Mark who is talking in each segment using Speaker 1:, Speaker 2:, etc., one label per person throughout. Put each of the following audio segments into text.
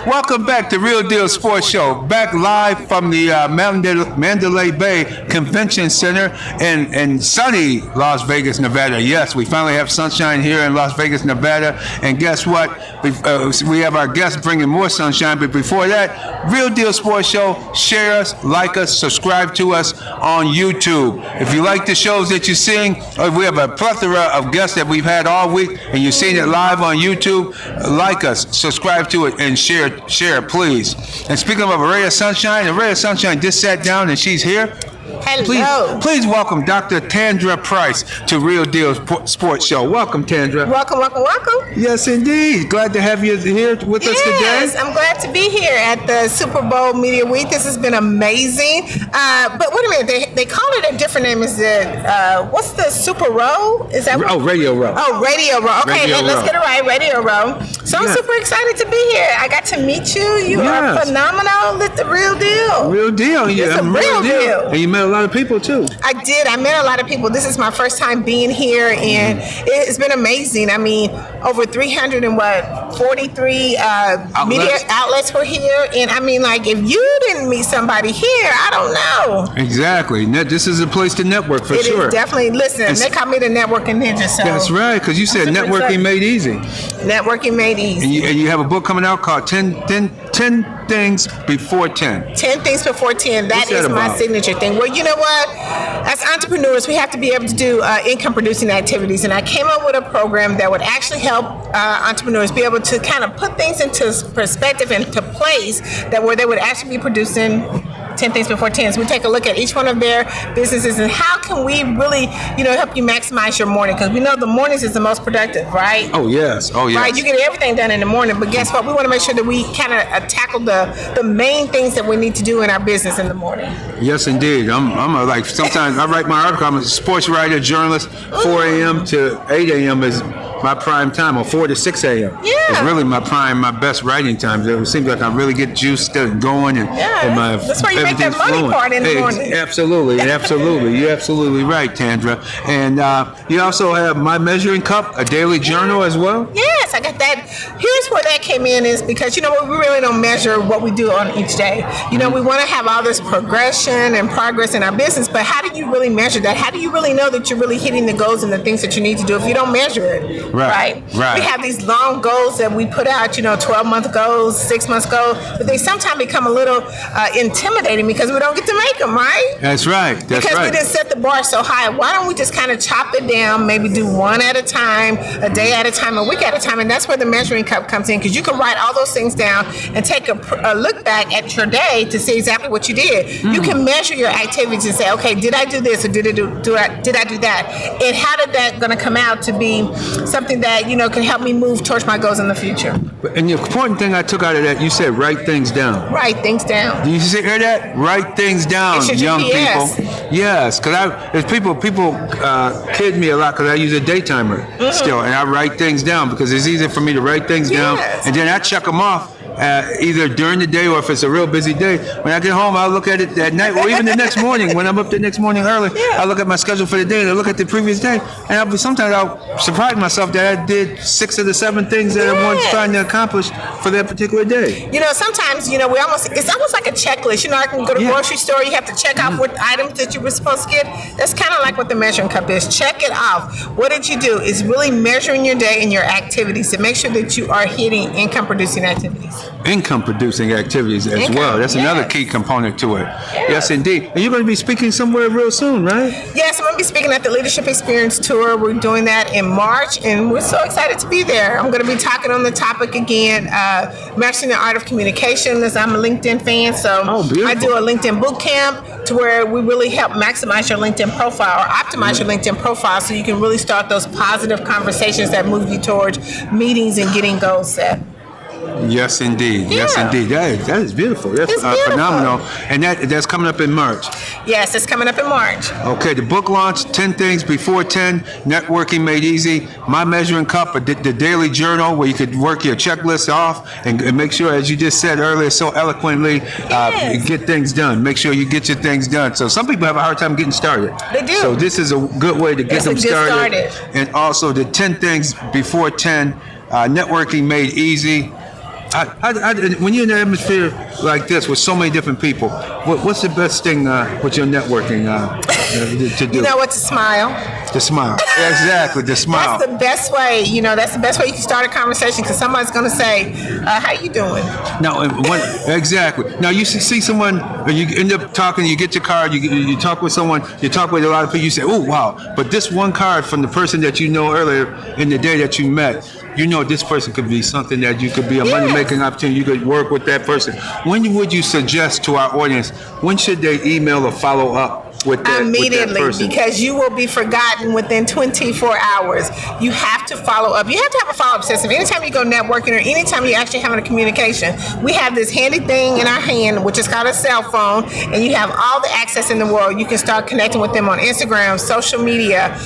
Speaker 1: Welcome back to Real Deal Sports Show. Back live from the Mandalay Bay Convention Center in sunny Las Vegas, Nevada. Yes, we finally have sunshine here in Las Vegas, Nevada. And guess what? We have our guests bringing more sunshine. But before that, Real Deal Sports Show, share us, like us, subscribe to us on YouTube. If you like the shows that you're seeing, we have a plethora of guests that we've had all week, and you're seeing it live on YouTube. Like us, subscribe to it, and share, please. And speaking of a ray of sunshine, just sat down and she's here.
Speaker 2: Hello.
Speaker 1: Please welcome Dr. Tandra Price to Real Deal Sports Show. Welcome, Tandra.
Speaker 2: Welcome.
Speaker 1: Yes, indeed. Glad to have you here with us today.
Speaker 2: Yes, I'm glad to be here at the Super Bowl Media Week. This has been amazing. But wait a minute, they call it a different name. Is it, what's the Super Row? Is that
Speaker 1: Radio Row.
Speaker 2: Oh, Radio Row. Okay, let's get it right, Radio Row. So I'm super excited to be here. I got to meet you. You are phenomenal. It's the real deal.
Speaker 1: Real deal.
Speaker 2: It's a real deal.
Speaker 1: And you met a lot of people too.
Speaker 2: I did. I met a lot of people. This is my first time being here, and it's been amazing. I mean, over 343 media outlets were here, and I mean, like, if you didn't meet somebody here, I don't know.
Speaker 1: Exactly. This is a place to network for sure.
Speaker 2: It is definitely. Listen, they call me the networking ninja. So
Speaker 1: that's right, because you said networking made easy.
Speaker 2: Networking made easy.
Speaker 1: And you have a book coming out called 10 Things Before 10.
Speaker 2: 10 Things Before 10. That is my signature thing. Well, you know what? As entrepreneurs, we have to be able to do income-producing activities, and I came up with a program that would actually help entrepreneurs be able to kind of put things into perspective and to place that where they would actually be producing 10 Things Before 10. So we take a look at each one of their businesses and how can we really, help you maximize your morning, because we know the mornings is the most productive, right?
Speaker 1: Oh, yes.
Speaker 2: Right, you get everything done in the morning, but guess what? We want to make sure that we kind of tackle the main things that we need to do in our business in the morning.
Speaker 1: Yes, indeed. I'm sometimes I write my article. I'm a sports writer, journalist. 4 a.m. to 8 a.m. is my prime time, or 4 to 6 a.m.
Speaker 2: Yeah.
Speaker 1: It's really my best writing time. It seems like I really get juiced and going, and
Speaker 2: that's why you make that money part in the morning.
Speaker 1: Absolutely. You're absolutely right, Tandra. And you also have My Measuring Cup, a daily journal as well?
Speaker 2: Yes, I got that. Here's where that came in, is because, we really don't measure what we do on each day. We want to have all this progression and progress in our business, but how do you really measure that? How do you really know that you're really hitting the goals and the things that you need to do if you don't measure it? Right. We have these long goals that we put out, 12-month goals, 6-month goals, but they sometimes become a little intimidating because we don't get to make them, right?
Speaker 1: That's right.
Speaker 2: Because we didn't set the bar so high. Why don't we just kind of chop it down, maybe do one at a time, a day at a time, a week at a time, and that's where the measuring cup comes in, because you can write all those things down and take a look back at your day to see exactly what you did. You can measure your activities and say, okay, did I do this or did I do that? And how did that going to come out to be something that, can help me move towards my goals in the future?
Speaker 1: And the important thing I took out of that, you said write things down.
Speaker 2: Write things down.
Speaker 1: Do you hear that? Write things down, young people. Yes, because people kid me a lot because I use a day timer still, and I write things down because it's easy for me to write things down, and then I check them off. Either during the day or if it's a real busy day. When I get home, I'll look at it at night or even the next morning. When I'm up the next morning early, I look at my schedule for the day and I look at the previous day. And sometimes I'll surprise myself that I did 6 of the 7 things that I was trying to accomplish for that particular day.
Speaker 2: Sometimes, it's almost like a checklist. I can go to the grocery store, you have to check off what items that you were supposed to get. That's kind of like what the measuring cup is. Check it off. What did you do? It's really measuring your day and your activities to make sure that you are hitting income-producing activities.
Speaker 1: Income-producing activities as well. That's another key component to it. Yes, indeed. And you're going to be speaking somewhere real soon, right?
Speaker 2: Yes, I'm going to be speaking at the Leadership Experience Tour. We're doing that in March, and we're so excited to be there. I'm going to be talking on the topic again, mastering the art of communication, as I'm a LinkedIn fan. So I do a LinkedIn boot camp to where we really help maximize your LinkedIn profile or optimize your LinkedIn profile so you can really start those positive conversations that move you towards meetings and getting goals set.
Speaker 1: Yes, indeed.
Speaker 2: Yeah.
Speaker 1: Yes, indeed. That is beautiful. That's phenomenal. And that's coming up in March.
Speaker 2: Yes, it's coming up in March.
Speaker 1: Okay, the book launch, 10 Things Before 10, Networking Made Easy, My Measuring Cup, the daily journal where you could work your checklist off and make sure, as you just said earlier so eloquently, get things done. Make sure you get your things done. So some people have a hard time getting started.
Speaker 2: They do.
Speaker 1: So this is a good way to get them started. And also the 10 Things Before 10, Networking Made Easy. When you're in an atmosphere like this with so many different people, what's the best thing with your networking to do?
Speaker 2: You know what? To smile.
Speaker 1: To smile. Exactly, to smile.
Speaker 2: That's the best way. That's the best way you can start a conversation because somebody's going to say, "How you doing?"
Speaker 1: Now, exactly. Now, you see someone, or you end up talking. You get your card. You talk with someone. You talk with a lot of people. You say, "Oh, wow!" But this one card from the person that you know earlier in the day that you met. This person could be something that you could be a money-making opportunity. You could work with that person. When would you suggest to our audience, when should they email or follow up with that,
Speaker 2: immediately,
Speaker 1: with that person?
Speaker 2: because you will be forgotten within 24 hours. You have to follow up. You have to have a follow-up system. Anytime you go networking or anytime you're actually having a communication, we have this handy thing in our hand, which is called a cell phone, and you have all the access in the world. You can start connecting with them on Instagram, social media,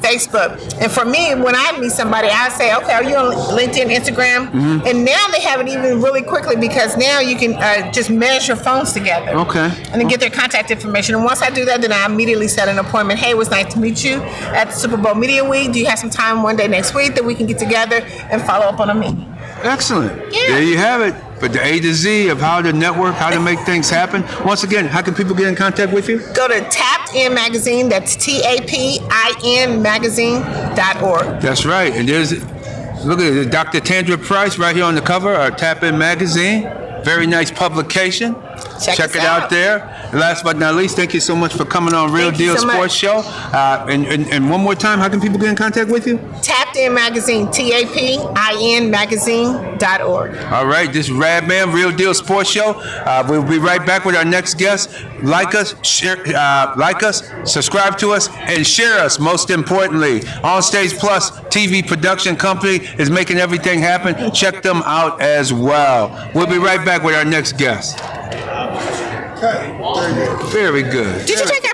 Speaker 2: Facebook. And for me, when I meet somebody, I say, okay, are you on LinkedIn, Instagram? Mm-hmm. And now they have it even really quickly because now you can just mesh your phones together.
Speaker 1: Okay.
Speaker 2: And then get their contact information. And once I do that, then I immediately set an appointment. Hey, it was nice to meet you at the Super Bowl Media Week. Do you have some time one day next week that we can get together and follow up on a meeting?
Speaker 1: Excellent.
Speaker 2: Yeah.
Speaker 1: There you have it. But the A to Z of how to network, how to make things happen. Once again, how can people get in contact with you?
Speaker 2: Go to TapIn Magazine. That's TAPIN Magazine.org.
Speaker 1: That's right. And look at it, Dr. Tandra Price right here on the cover of TapIn Magazine. Very nice publication. Check it out there. And last but not least, thank you so much for coming on Real Deal Sports Show. And one more time, how can people get in contact with you?
Speaker 2: TapIn Magazine, TAPIN Magazine.org.
Speaker 1: All right, this is Rad Man, Real Deal Sports Show. We'll be right back with our next guest. Like us, subscribe to us, and share us, most importantly. On Stage Plus TV production company is making everything happen. Check them out as well. We'll be right back with our next guest. Very good.
Speaker 2: Did you take